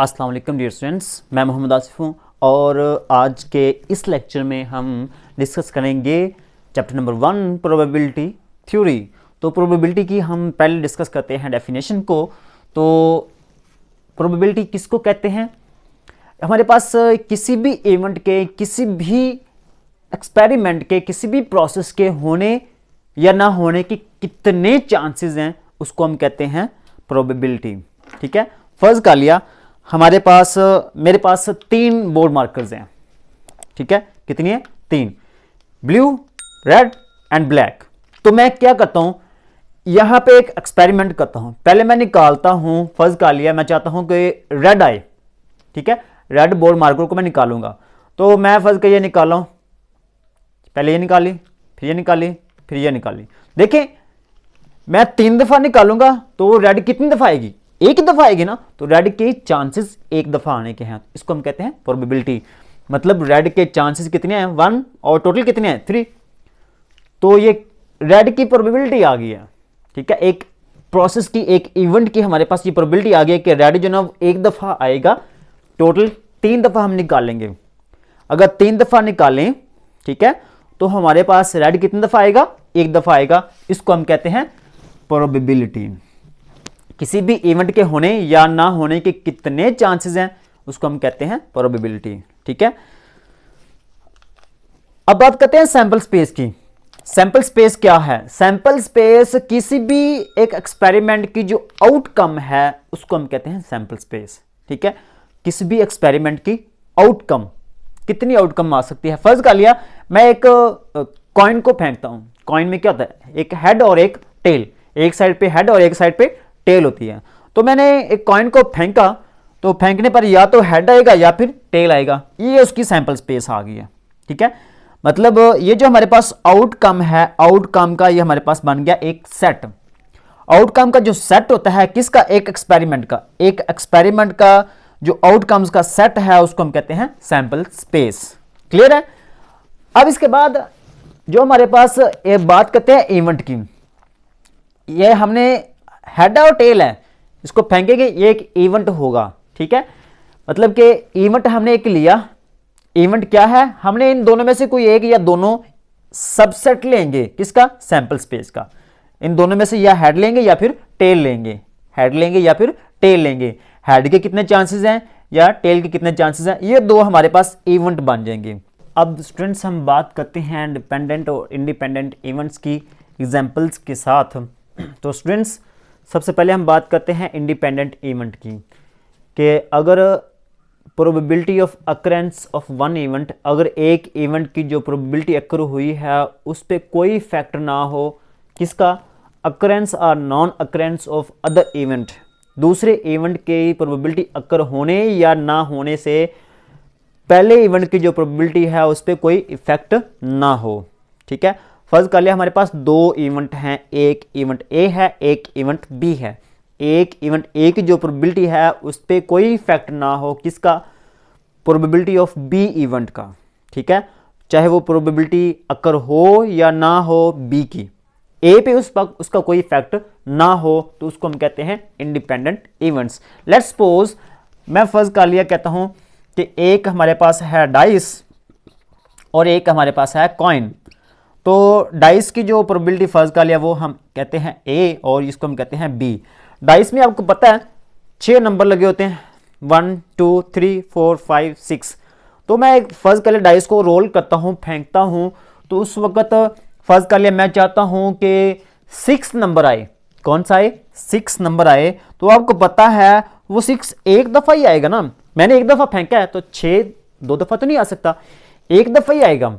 अस्सलाम वालेकुम dear students, मैं मोहम्मद आसिफ हूँ और आज के इस लेक्चर में हम डिस्कस करेंगे चैप्टर नंबर 1 प्रोबेबिलिटी थ्योरी। तो प्रोबेबिलिटी की हम पहले डिस्कस करते हैं डेफिनेशन को। तो प्रोबेबिलिटी किसको कहते हैं? हमारे पास किसी भी इवेंट के, किसी भी एक्सपेरिमेंट के, किसी भी प्रोसेस के होने या ना होने के कितने चांसेस हैं उसको हम कहते हैं प्रोबेबिलिटी। ठीक है, फर्ज कर लिया हमारे पास, मेरे पास 3 बोर्ड मार्कर्स हैं। ठीक है, कितनी है? 3, ब्लू, रेड एंड ब्लैक। तो मैं क्या करता हूं, यहां पे एक एक्सपेरिमेंट करता हूं। पहले मैं निकालता हूं, फर्ज कर लिया मैं चाहता हूं कि रेड आए। ठीक है, रेड बोर्ड मार्कर को मैं निकालूंगा। तो मैं फर्ज कर ये निकाला हूं, पहले ये निकाली, फिर ये निकाली, फिर ये निकाली। देखें, मैं 3 दफा निकालूंगा तो रेड कितनी दफा आएगी? एक ही दफा आएगी ना। तो रेड के चांसेस एक दफा आने के हैं, इसको हम कहते हैं प्रोबेबिलिटी। मतलब रेड के चांसेस कितने हैं? 1 और टोटल कितने हैं? 3। तो ये रेड की प्रोबेबिलिटी आ गई है। ठीक है, एक प्रोसेस की, एक इवेंट की हमारे पास ये प्रोबेबिलिटी आ गई है कि रेड जो ना एक दफा आएगा। टोटल 3 दफा हम निकालेंगे। अगर 3 दफा निकालें, ठीक है, तो हमारे पास रेड कितनी दफा आएगा? एक दफा आएगा। इसको हम कहते हैं प्रोबेबिलिटी। किसी भी इवेंट के होने या ना होने के कितने चांसेस हैं उसको हम कहते हैं प्रोबेबिलिटी। ठीक है, अब बात करते हैं सैंपल स्पेस की। सैंपल स्पेस क्या है? सैंपल स्पेस किसी भी एक एक्सपेरिमेंट की जो आउटकम है उसको हम कहते हैं सैंपल स्पेस। ठीक है, किसी भी एक्सपेरिमेंट की आउटकम, कितनी आउटकम आ सकती है? फर्ज कर लिया मैं एक कॉइन को फेंकता हूं। कॉइन में क्या होता है? एक हेड और एक टेल। एक साइड पे हेड और एक साइड पे टेल होती है। तो मैंने एक कॉइन को फेंका, तो फेंकने पर या तो हेड आएगा या फिर टेल आएगा। ये उसकी सैंपल स्पेस आ गई है। ठीक है, मतलब ये जो हमारे पास आउटकम है, आउटकम का ये हमारे पास बन गया एक सेट। आउटकम का जो सेट होता है किसका? एक एक्सपेरिमेंट का। एक एक्सपेरिमेंट का जो आउटकम्स का सेट है उसको हम कहते हैं सैंपल स्पेस। क्लियर है? अब इसके बाद जो हमारे पास एक बात करते हैं इवेंट की। ये हमने हेड और टेल है, इसको फेंकेंगे, ये एक इवेंट होगा। ठीक है, मतलब कि इवेंट हमने एक लिया। इवेंट क्या है? हमने इन दोनों में से कोई एक या दोनों सबसेट लेंगे। किसका? सैंपल स्पेस का। इन दोनों में से या हेड लेंगे या फिर टेल लेंगे। हेड लेंगे या फिर टेल लेंगे। हेड के कितने चांसेस हैं या टेल के कितने चांसेस हैं, ये दो हमारे पास इवेंट बन जाएंगे। अब स्टूडेंट्स हम बात करते हैं डिपेंडेंट और इंडिपेंडेंट इवेंट्स की एग्जांपल्स के साथ। तो स्टूडेंट्स सबसे पहले हम बात करते हैं इंडिपेंडेंट इवेंट की, कि अगर probability of occurrence of one event, अगर एक इवेंट की जो प्रोबेबिलिटी अकर हुई है उस पर कोई फैक्टर ना हो। किसका? अकरेंस और non occurrence of other event. दूसरे इवेंट की प्रोबेबिलिटी अकर होने या ना होने से पहले इवेंट की जो प्रोबेबिलिटी है उस पर कोई इफेक्ट ना हो। ठीक है, फर्ज कर लिया हमारे पास 2 इवेंट हैं, एक इवेंट ए है, एक इवेंट बी है। एक इवेंट ए की जो प्रोबेबिलिटी है उस पर कोई इफेक्ट ना हो। किसका? प्रोबेबिलिटी ऑफ बी इवेंट का। ठीक है, चाहे वो प्रोबेबिलिटी अकर हो या ना हो बी की, ए पे उसका कोई इफेक्ट ना हो, तो उसको हम कहते हैं इंडिपेंडेंट इवेंट्स। लेट्स सपोज मैं फर्ज कर लिया कहता हूं कि एक हमारे पास है डाइस और एक हमारे पास है कॉइन। तो डाइस की जो प्रोबेबिलिटी फर्ज कर लिया वो हम कहते हैं ए और इसको हम कहते हैं बी। डाइस में आपको पता है 6 नंबर लगे होते हैं, 1 2 3 4 5 6। तो मैं एक फर्ज कर लिया डाइस को रोल करता हूं, फेंकता हूं, तो उस वक्त फर्ज कर लिया मैं चाहता हूं कि 6 नंबर आए। कौन सा आए? 6 नंबर आए। तो आपको पता है वो 6 एक दफा ही आएगा ना। मैंने एक दफा फेंका है तो 6 2 दफा तो नहीं आ सकता, एक दफा ही आएगा।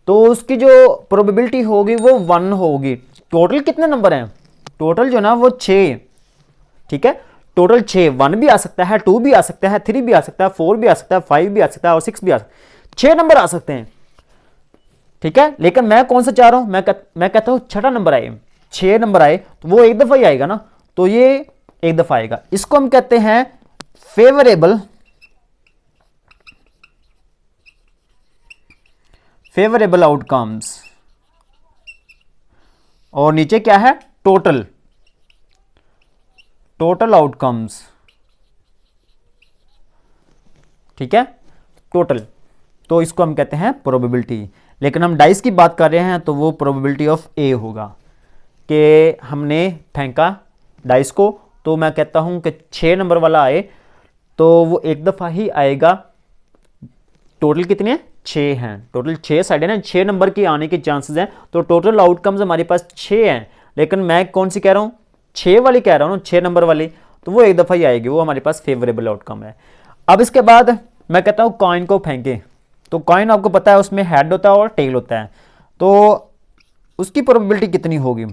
तो उसकी जो प्रोबेबिलिटी होगी वो 1 होगी। टोटल कितने नंबर हैं? टोटल जो ना वो 6। ठीक है, टोटल 6। 1 भी आ सकता है, 2 भी आ सकता है, 3 भी आ सकता है, 4 भी आ सकता है, 5 भी आ सकता है और 6 भी आ सकता है। 6 नंबर आ सकते हैं। ठीक है, लेकिन मैं कौन सा चाह रहा हूं? मैं कहता हूं 6ठा नंबर आए। 6 नंबर आए तो वो एक दफा ही आएगा ना, तो ये एक दफा आएगा। इसको हम कहते हैं फेवरेबल आउटकम्स। और नीचे क्या है? Total outcomes. ठीक है, टोटल, तो इसको हम कहते हैं प्रोबेबिलिटी। लेकिन हम डाइस की बात कर रहे हैं तो वो प्रोबेबिलिटी ऑफ ए होगा कि हमने फेंका डाइस को, तो मैं कहता हूं कि 6 नंबर वाला आए तो वो एक दफ़ा ही आएगा। टोटल कितने हैं, 6 हैं, टोटल 6 साइड है ना, 6 नंबर की आने के चांसेस हैं, तो टोटल आउटकम्स हमारे पास 6 हैं। लेकिन मैं कौन सी कह रहा हूँ, 6 वाली कह रहा हूँ ना, 6 नंबर वाली, तो वो एक दफ़ा ही आएगी, वो हमारे पास फेवरेबल आउटकम है। अब इसके बाद मैं कहता हूँ कॉइन को फेंके, तो कॉइन आपको पता है उसमें हेड होता है और टेल होता है, तो उसकी प्रोबेबिलिटी कितनी होगी।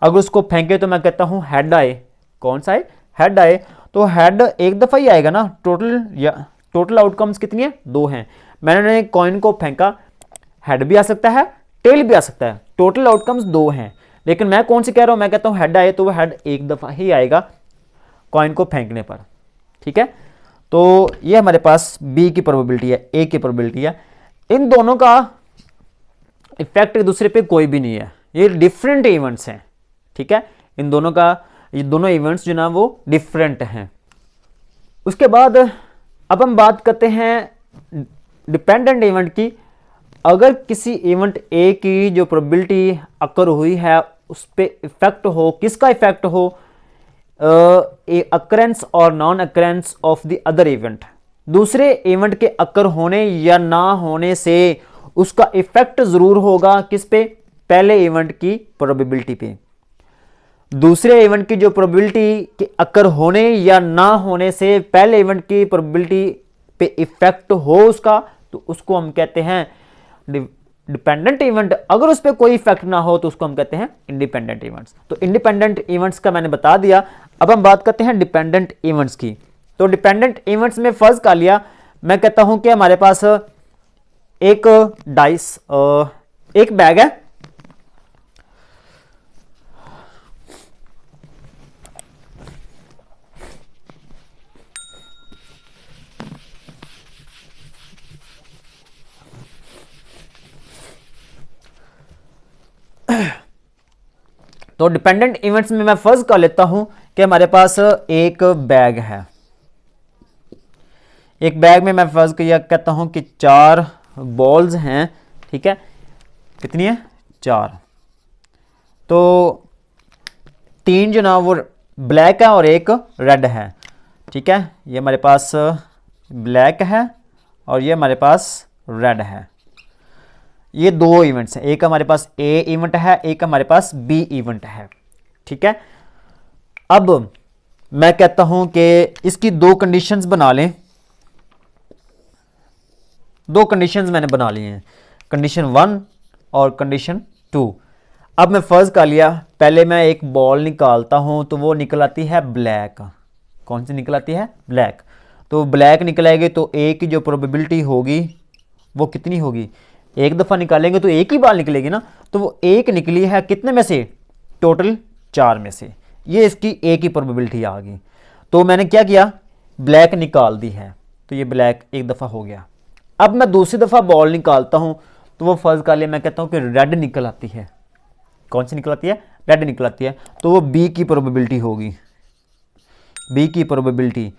अगर उसको फेंके तो मैं कहता हूँ हेड आए, कौन सा आए, हेड आए, तो हेड एक दफ़ा ही आएगा ना। टोटल आउटकम्स कितनी है, 2 हैं। मैंने कॉइन को फेंका, हेड भी आ सकता है, टेल भी आ सकता है, टोटल आउटकम्स 2 हैं। लेकिन मैं कौन सी कह रहा हूँ, मैं कहता हूँ हेड आए, तो वो हेड एक दफ़ा ही आएगा कॉइन को फेंकने पर, ठीक है। तो ये हमारे पास बी की प्रोबेबिलिटी है, ए की प्रोबेबिलिटी है। इन दोनों का इफेक्ट एक दूसरे पे कोई भी नहीं है, ये डिफरेंट इवेंट्स हैं, ठीक है। इन दोनों का, ये दोनों इवेंट्स जो ना वो डिफरेंट हैं। उसके बाद अब हम बात करते हैं डिपेंडेंट इवेंट की। अगर किसी इवेंट ए की जो प्रोबेबिलिटी अकर हुई है उस पर इफेक्ट हो, किसका इफेक्ट हो, अकरेंस और non occurrence of the other event, दूसरे इवेंट के अकर होने या ना होने से उसका इफेक्ट जरूर होगा किस पे, पहले इवेंट की प्रोबेबिलिटी पे। दूसरे इवेंट की जो प्रोबेबिलिटी के अकर होने या ना होने से पहले इवेंट की प्रोबेबिलिटी पे इफेक्ट हो उसका, तो उसको हम कहते हैं डिपेंडेंट इवेंट। अगर उस पर कोई इफेक्ट ना हो तो उसको हम कहते हैं इंडिपेंडेंट इवेंट्स। तो इंडिपेंडेंट इवेंट्स का मैंने बता दिया। अब हम बात करते हैं डिपेंडेंट इवेंट्स की। तो डिपेंडेंट इवेंट्स में फर्ज कर लिया, मैं कहता हूं कि हमारे पास एक डाइस, एक बैग है, तो डिपेंडेंट इवेंट्स में मैं फर्ज कर लेता हूं कि हमारे पास एक बैग है। एक बैग में मैं फर्ज किया कहता हूं कि 4 बॉल्स हैं, ठीक है, कितनी है, 4। तो 3 जो ना वो ब्लैक है और एक रेड है, ठीक है। ये हमारे पास ब्लैक है और ये हमारे पास रेड है। ये 2 इवेंट्स हैं, एक हमारे पास ए इवेंट है, एक हमारे पास बी इवेंट है, ठीक है। अब मैं कहता हूं कि इसकी 2 कंडीशंस बना लें। 2 कंडीशंस मैंने बना ली हैं, कंडीशन 1 और कंडीशन 2। अब मैं फर्ज कर लिया, पहले मैं एक बॉल निकालता हूं तो वो निकल आती है ब्लैक। कौन सी निकल आती है, ब्लैक। तो ब्लैक निकल आएगी तो ए की जो प्रोबेबिलिटी होगी वो कितनी होगी, एक दफ़ा निकालेंगे तो एक ही बार निकलेगी ना, तो वो एक निकली है कितने में से, टोटल 4 में से। ये इसकी ए की प्रोबेबिलिटी आ गई। तो मैंने क्या किया, ब्लैक निकाल दी है, तो ये ब्लैक एक दफ़ा हो गया। अब मैं दूसरी दफ़ा बॉल निकालता हूं तो वो फर्ज कर लिया, मैं कहता हूं कि रेड निकल आती है। कौन सी निकल आती है, रेड निकल आती है, तो वो बी की प्रोबेबिलिटी होगी। बी की प्रोबेबिलिटी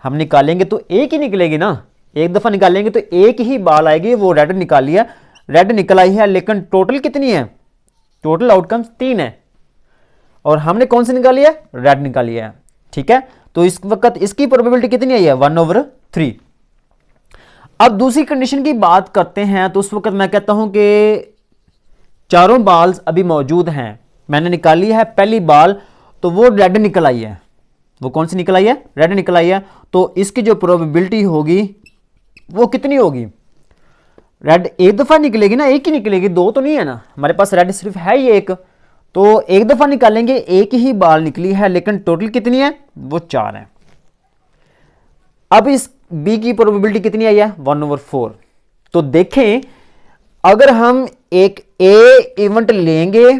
हम निकालेंगे तो एक ही निकलेगी ना, एक दफ़ा निकालेंगे तो एक ही बाल आएगी, वो रेड निकाली है, रेड निकल आई है, लेकिन टोटल कितनी है, टोटल आउटकम्स 3 है और हमने कौन सी निकाली है, रेड निकाली है, ठीक है। तो इस वक्त इसकी प्रोबेबिलिटी कितनी आई है, 1/3। अब दूसरी कंडीशन की बात करते हैं, तो उस वक्त मैं कहता हूं कि 4 बाल्स अभी मौजूद हैं, मैंने निकाली है पहली बाल, तो वो रेड निकल आई है। वो कौन सी निकल आई है, रेड निकल आई है। तो इसकी जो प्रोबेबिलिटी होगी वो कितनी होगी, रेड एक दफ़ा निकलेगी ना, एक ही निकलेगी, 2 तो नहीं है ना, हमारे पास रेड सिर्फ है ही एक, तो एक दफ़ा निकालेंगे, एक ही बाल निकली है, लेकिन टोटल कितनी है, वो 4 है। अब इस बी की प्रोबेबिलिटी कितनी आई है, 1/4। तो देखें, अगर हम एक ए इवेंट लेंगे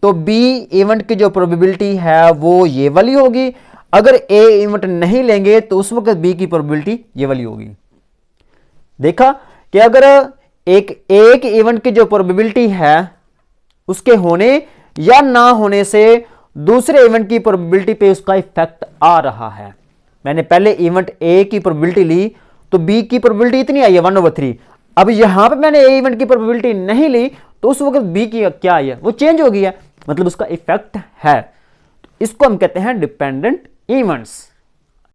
तो बी इवेंट की जो प्रोबेबिलिटी है वो ये वाली होगी, अगर ए इवेंट नहीं लेंगे तो उस वक्त बी की प्रोबेबिलिटी ये वाली होगी। देखा कि अगर एक इवेंट की जो प्रोबेबिलिटी है उसके होने या ना होने से दूसरे इवेंट की प्रोबेबिलिटी पे उसका इफेक्ट आ रहा है। मैंने पहले इवेंट ए की प्रोबेबिलिटी ली तो बी की प्रोबेबिलिटी इतनी आई है 1/3। अब यहां पे मैंने ए इवेंट की प्रोबेबिलिटी नहीं ली तो उस वक्त बी की क्या आई है, वो चेंज हो गई है, मतलब उसका इफेक्ट है। इसको हम कहते हैं डिपेंडेंट इवेंट्स।